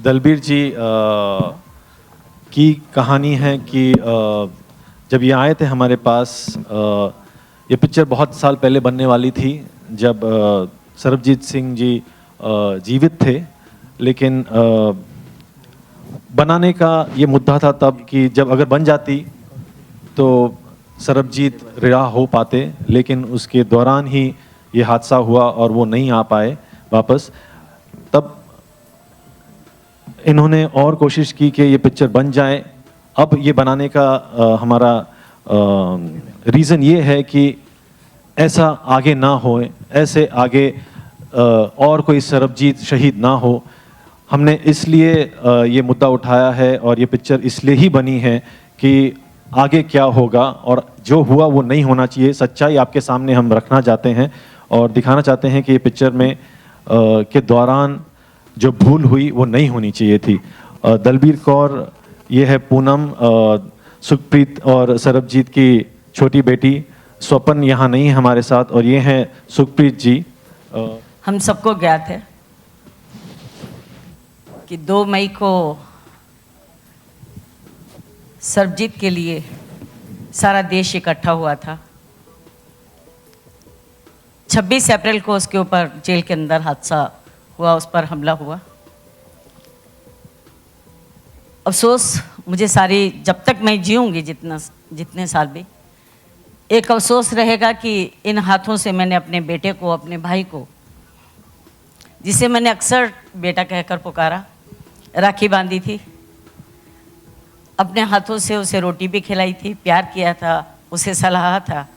दलबीर जी की कहानी है कि जब ये आए थे हमारे पास, ये पिक्चर बहुत साल पहले बनने वाली थी जब सरबजीत सिंह जी जीवित थे, लेकिन बनाने का ये मुद्दा था तब कि जब अगर बन जाती तो सरबजीत रिहा हो पाते, लेकिन उसके दौरान ही ये हादसा हुआ और वो नहीं आ पाए वापस। तब इन्होंने और कोशिश की कि ये पिक्चर बन जाए। अब ये बनाने का हमारा रीज़न ये है कि ऐसा आगे ना हो, ऐसे आगे और कोई सरबजीत शहीद ना हो। हमने इसलिए ये मुद्दा उठाया है और ये पिक्चर इसलिए ही बनी है कि आगे क्या होगा और जो हुआ वो नहीं होना चाहिए। सच्चाई आपके सामने हम रखना चाहते हैं और दिखाना चाहते हैं कि ये पिक्चर में के दौरान जो भूल हुई वो नहीं होनी चाहिए थी। दलबीर कौर ये है पूनम, सुखप्रीत और सरबजीत की छोटी बेटी। स्वपन यहाँ नहीं है हमारे साथ और ये हैं सुखप्रीत जी। हम सबको ज्ञात है कि 2 मई को सरबजीत के लिए सारा देश इकट्ठा हुआ था। 26 अप्रैल को उसके ऊपर जेल के अंदर हादसा हुआ, उस पर हमला हुआ। अफसोस मुझे सारी, जब तक मैं जीऊँगी जितने साल भी, एक अफसोस रहेगा कि इन हाथों से मैंने अपने बेटे को, अपने भाई को, जिसे मैंने अक्सर बेटा कहकर पुकारा, राखी बांधी थी, अपने हाथों से उसे रोटी भी खिलाई थी, प्यार किया था, उसे सलाहा था,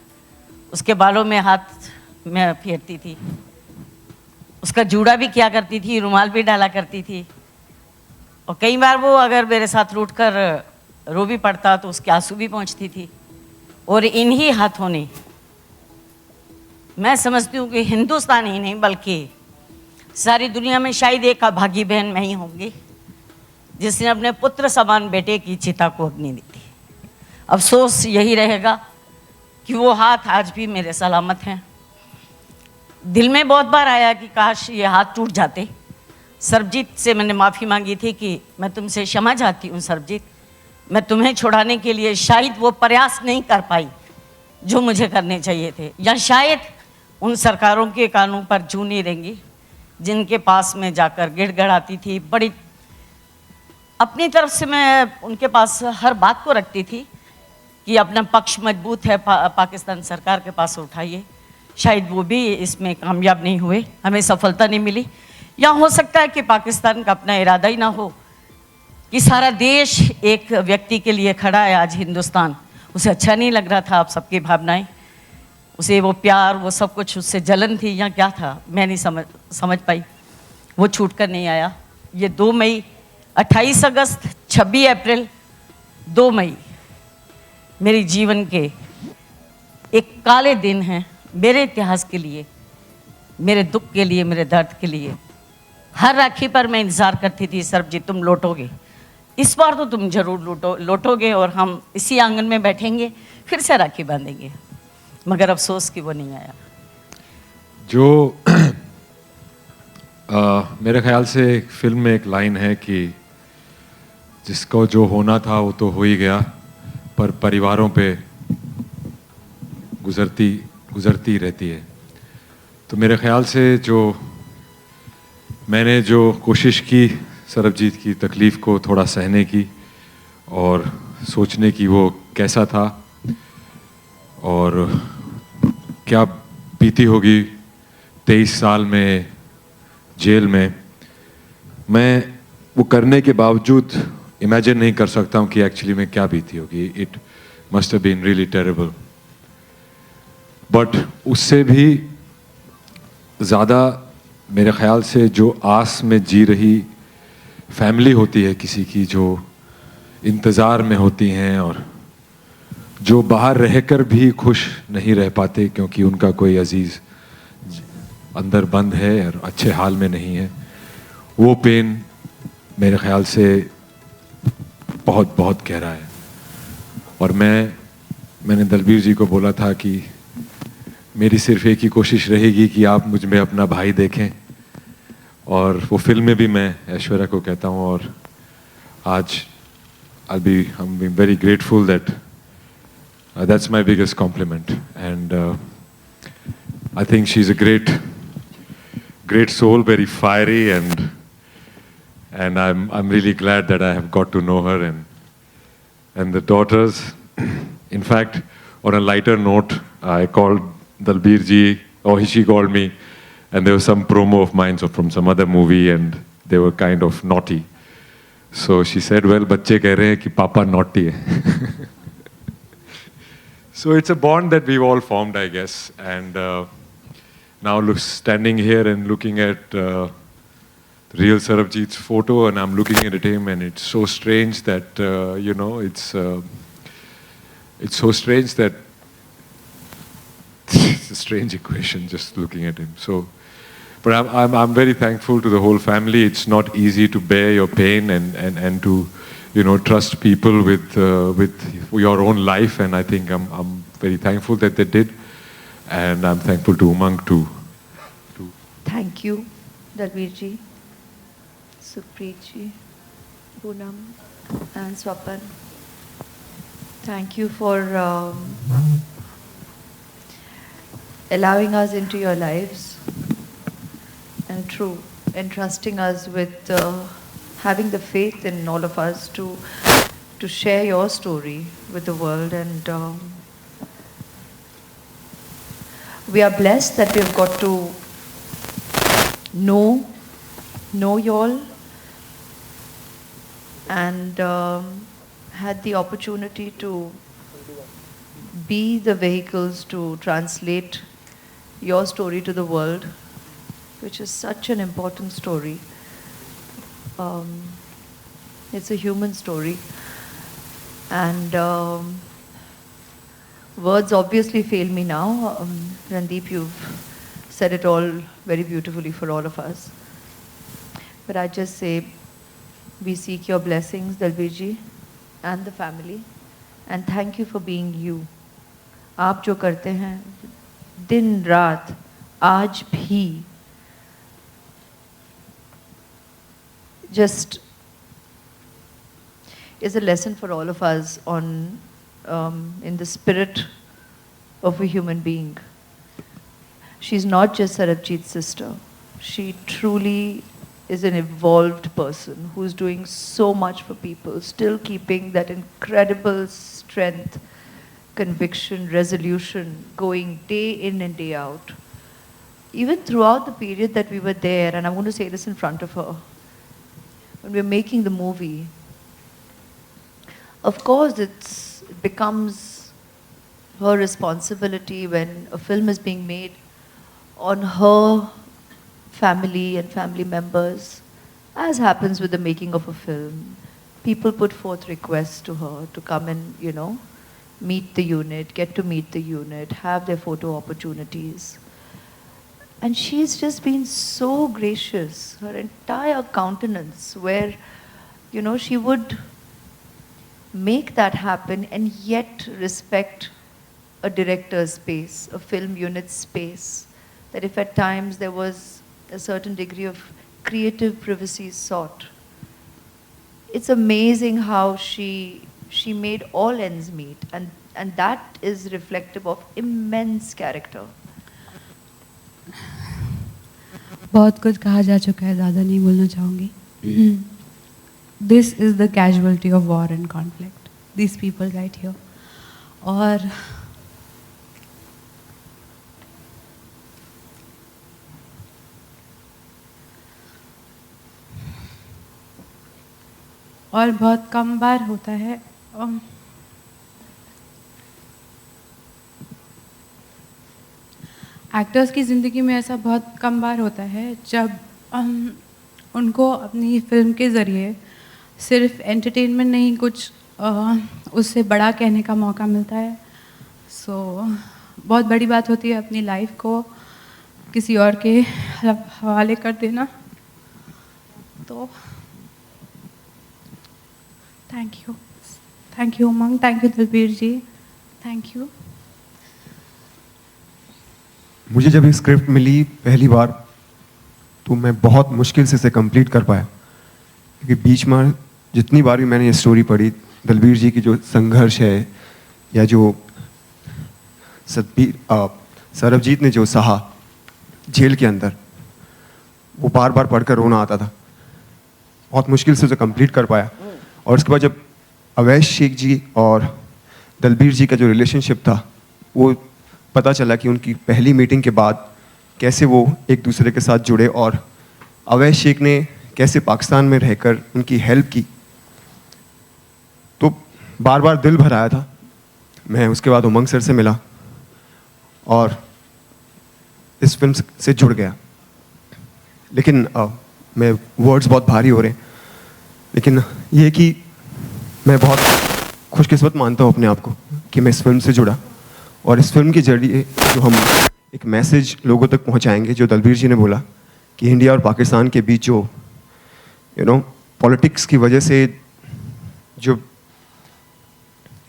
उसके बालों में हाथ में फेरती थी, उसका जूड़ा भी किया करती थी, रुमाल भी डाला करती थी। और कई बार वो अगर मेरे साथ रूठ कर रो भी पड़ता तो उसके आंसू भी पहुँचती थी। और इन्हीं हाथों ने, मैं समझती हूँ कि हिंदुस्तान ही नहीं बल्कि सारी दुनिया में शायद एक अभागी बहन मैं ही होंगी जिसने अपने पुत्र समान बेटे की चिता को अग्नि दी थी। अफसोस यही रहेगा कि वो हाथ आज भी मेरे सलामत हैं। दिल में बहुत बार आया कि काश ये हाथ टूट जाते। सरबजीत से मैंने माफ़ी मांगी थी कि मैं तुमसे क्षमा चाहती हूँ सरबजीत, मैं तुम्हें छुड़ाने के लिए शायद वो प्रयास नहीं कर पाई जो मुझे करने चाहिए थे, या शायद उन सरकारों के कानून पर जू नहीं रहेंगी जिनके पास में जाकर गिड़गिड़ाती थी। बड़ी अपनी तरफ से मैं उनके पास हर बात को रखती थी कि अपना पक्ष मजबूत है, पाकिस्तान सरकार के पास उठाइए। शायद वो भी इसमें कामयाब नहीं हुए, हमें सफलता नहीं मिली। या हो सकता है कि पाकिस्तान का अपना इरादा ही ना हो कि सारा देश एक व्यक्ति के लिए खड़ा है। आज हिंदुस्तान, उसे अच्छा नहीं लग रहा था आप सबकी भावनाएं, उसे वो प्यार, वो सब कुछ, उससे जलन थी या क्या था, मैं नहीं समझ पाई। वो छूट कर नहीं आया। ये 2 मई, 28 अगस्त, 26 अप्रैल, 2 मई मेरे जीवन के एक काले दिन हैं, मेरे इतिहास के लिए, मेरे दुख के लिए, मेरे दर्द के लिए। हर राखी पर मैं इंतज़ार करती थी, सरबजीत तुम लौटोगे, इस बार तो तुम जरूर लौटोगे और हम इसी आंगन में बैठेंगे, फिर से राखी बांधेंगे। मगर अफसोस कि वो नहीं आया। जो मेरे ख्याल से फिल्म में एक लाइन है कि जिसको जो होना था वो तो हो ही गया, पर परिवारों पे गुजरती रहती है। तो मेरे ख्याल से मैंने जो कोशिश की सरबजीत की तकलीफ़ को थोड़ा सहने की और सोचने की वो कैसा था और क्या बीती होगी 23 साल में जेल में, मैं वो करने के बावजूद इमेजिन नहीं कर सकता हूँ कि एक्चुअली में क्या बीती होगी। It must have been really terrible. But उससे भी ज़्यादा मेरे ख्याल से जो आस में जी रही फैमिली होती है किसी की, जो इंतज़ार में होती हैं और जो बाहर रहकर भी खुश नहीं रह पाते क्योंकि उनका कोई अजीज़ अंदर बंद है और अच्छे हाल में नहीं है, वो पेन मेरे ख्याल से बहुत बहुत गहरा है। और मैंने दलबीर जी को बोला था कि मेरी सिर्फ एक ही कोशिश रहेगी कि आप मुझ में अपना भाई देखें और वो फिल्म में भी मैं ऐश्वर्या को कहता हूँ, और आज I'm being very grateful that that's my biggest compliment, and I think she's a great soul, very fiery, and I'm really glad that I have got to know her, and the daughters. In fact, on a lighter note, I called Dalbir ji, or she called me, and there was some promo of mine from some other movie, and they were kind of naughty. So she said, well, बच्चे कह रहे हैं कि पापा naughty है. So it's a bond that we've all formed, I guess. And now standing here and looking at the real Sarabjit's photo, and I'm looking at him, and it's so strange that, it's so strange that it's a strange equation just looking at him. So, but I'm very thankful to the whole family. It's not easy to bear your pain and to, trust people with your own life. And I think I'm very thankful that they did, and I'm thankful to Umang too. Thank you, Dalbir ji, Sukhpreet ji, Poonam, and Swapan. Thank you for allowing us into your lives, and entrusting us with having the faith in all of us to share your story with the world. And we are blessed that we have got to know you all, and had the opportunity to be the vehicles to translate your story to the world, which is such an important story. It's a human story, and words obviously fail me now. Randeep, you've said it all very beautifully for all of us. But I just say, we seek your blessings, Dalbir ji, and the family, and thank you for being you. आप जो करते हैं दिन रात आज भी, just is a lesson for all of us on in the spirit of a human being. She's not just Sarabjit's sister. She truly is an evolved person who's doing so much for people, still keeping that incredible strength, conviction, resolution going day in and day out. Even throughout the period that we were there, and I'm going to say this in front of her, when we're making the movie, of course it becomes her responsibility when a film is being made on her family and family members, as happens with the making of a film. People put forth requests to her to come and, meet the unit, get to meet the unit, have their photo opportunities. And she's just been so gracious, her entire countenance, where, she would make that happen and yet respect a director's space, a film unit's space. That if at times there was a certain degree of creative privacy sought, it's amazing how she made all ends meet, and that is reflective of immense character. बहुत कुछ कहा जा चुका है, ज़्यादा नहीं बोलना चाहूँगी. This is the casualty of war and conflict. These people right here. और बहुत कम बार होता है एक्टर्स की ज़िंदगी में, ऐसा बहुत कम बार होता है जब उनको अपनी फिल्म के ज़रिए सिर्फ एंटरटेनमेंट नहीं, कुछ उससे बड़ा कहने का मौका मिलता है. बहुत बड़ी बात होती है अपनी लाइफ को किसी और के हवाले कर देना. तो thank you Umang, thank you Dalbir ji, thank you. मुझे जब ये स्क्रिप्ट मिली पहली बार, तो मैं बहुत मुश्किल से इसे कंप्लीट कर पाया, क्योंकि बीच में जितनी बार भी मैंने ये स्टोरी पढ़ी, दलबीर जी की जो संघर्ष है या जो सरबजीत ने जो सहा जेल के अंदर, वो बार बार पढ़कर रोना आता था। बहुत मुश्किल से उसे कंप्लीट कर पाया। और उसके बाद जब अवैश शेख जी और दलबीर जी का जो रिलेशनशिप था, वो पता चला कि उनकी पहली मीटिंग के बाद कैसे वो एक दूसरे के साथ जुड़े और अवैश शेख ने कैसे पाकिस्तान में रहकर उनकी हेल्प की, तो बार बार दिल भर आया था। मैं उसके बाद उमंग सर से मिला और इस फिल्म से जुड़ गया। लेकिन मैं वर्ड्स बहुत भारी हो रहे हैं, लेकिन ये कि मैं बहुत खुशकिस्मत मानता हूँ अपने आप को कि मैं इस फिल्म से जुड़ा, और इस फिल्म के जरिए जो हम एक मैसेज लोगों तक पहुँचाएंगे, जो दलबीर जी ने बोला कि इंडिया और पाकिस्तान के बीच जो पॉलिटिक्स की वजह से जो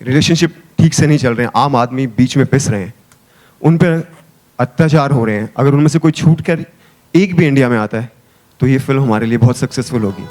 रिलेशनशिप ठीक से नहीं चल रहे हैं, आम आदमी बीच में पिस रहे हैं, उन पर अत्याचार हो रहे हैं, अगर उनमें से कोई छूट कर एक भी इंडिया में आता है तो ये फिल्म हमारे लिए बहुत सक्सेसफुल होगी।